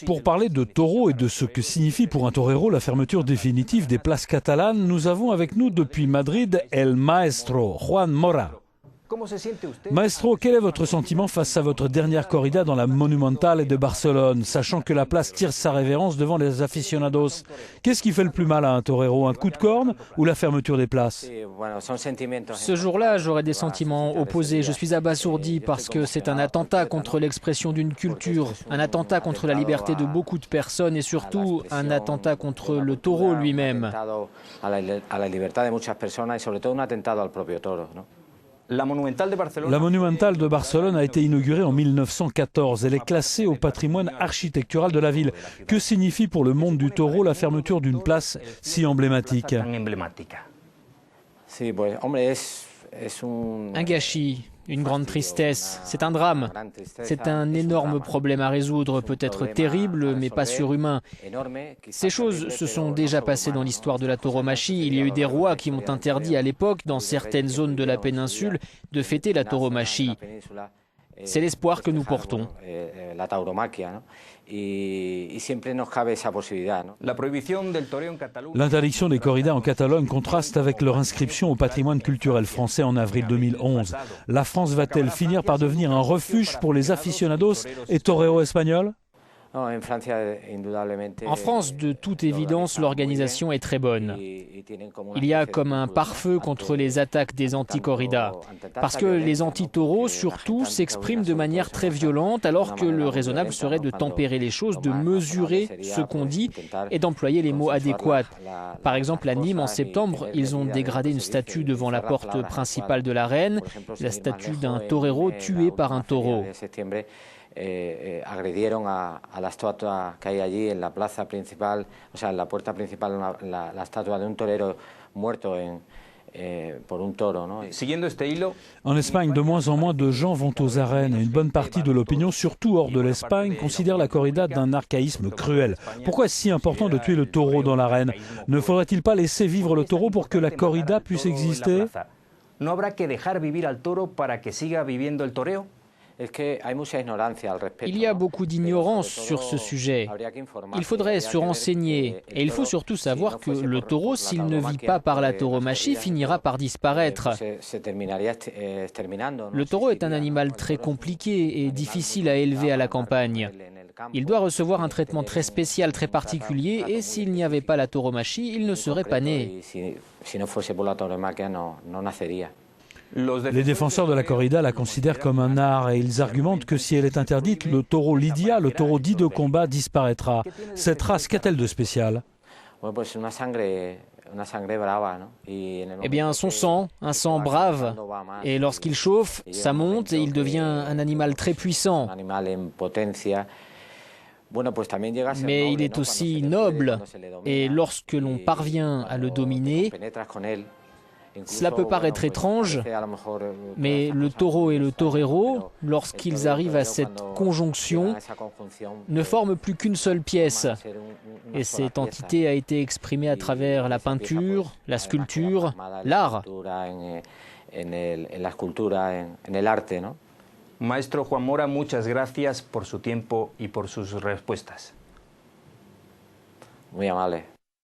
Pour parler de taureaux et de ce que signifie pour un torero la fermeture définitive des places catalanes, nous avons avec nous depuis Madrid El Maestro, Juan Mora. Maestro, quel est votre sentiment face à votre dernière corrida dans la Monumental de Barcelone, sachant que la place tire sa révérence devant les aficionados? Qu'est-ce qui fait le plus mal à un torero, un coup de corne ou la fermeture des places? Ce jour-là, j'aurais des sentiments opposés. Je suis abasourdi parce que c'est un attentat contre l'expression d'une culture, un attentat contre la liberté de beaucoup de personnes et surtout un attentat contre le taureau lui-même. La Monumental de Barcelone a été inaugurée en 1914. Elle est classée au patrimoine architectural de la ville. Que signifie pour le monde du taureau la fermeture d'une place si emblématique? Un gâchis, une grande tristesse, c'est un drame. C'est un énorme problème à résoudre, peut-être terrible, mais pas surhumain. Ces choses se sont déjà passées dans l'histoire de la tauromachie. Il y a eu des rois qui ont interdit à l'époque, dans certaines zones de la péninsule, de fêter la tauromachie. C'est l'espoir que nous portons. L'interdiction des corridas en Catalogne contraste avec leur inscription au patrimoine culturel français en avril 2011. La France va-t-elle finir par devenir un refuge pour les aficionados et toreros espagnols? En France, de toute évidence, l'organisation est très bonne. Il y a comme un pare-feu contre les attaques des anti-corridas. Parce que les anti-taureaux, surtout, s'expriment de manière très violente, alors que le raisonnable serait de tempérer les choses, de mesurer ce qu'on dit et d'employer les mots adéquats. Par exemple, à Nîmes, en septembre, ils ont dégradé une statue devant la porte principale de la reine, la statue d'un torero tué par un taureau. Agredieron a la estatua que hay allí en la plaza principal, o sea, en la puerta principal, la estatua de un torero muerto por un toro, ¿no? En Espagne, de moins en moins de gens vont aux arènes et une bonne partie de l'opinion, surtout hors de l'Espagne, considère la corrida d'un archaïsme cruel. Pourquoi est-ce si important de tuer le taureau dans l'arène? Ne faudrait-il pas laisser vivre le taureau pour que la corrida puisse exister? ¿No habrá que dejar vivir al toro para que siga viviendo el toreo? Il y a beaucoup d'ignorance sur ce sujet. Il faudrait se renseigner. Et il faut surtout savoir que le taureau, s'il ne vit pas par la tauromachie, finira par disparaître. Le taureau est un animal très compliqué et difficile à élever à la campagne. Il doit recevoir un traitement très spécial, très particulier, et s'il n'y avait pas la tauromachie, il ne serait pas né. Les défenseurs de la corrida la considèrent comme un art et ils argumentent que si elle est interdite, le taureau Lidia, le taureau dit de combat, disparaîtra. Cette race, qu'a-t-elle de spécial? Eh bien, son sang, un sang brave. Et lorsqu'il chauffe, ça monte et il devient un animal très puissant. Mais il est aussi noble. Et lorsque l'on parvient à le dominer, cela peut paraître étrange, mais le taureau et le torero, lorsqu'ils arrivent à cette conjonction, ne forment plus qu'une seule pièce. Et cette entité a été exprimée à travers la peinture, la sculpture, l'art. Maestro Juan Mora, muchas gracias por su tiempo y por sus respuestas. Muy amable.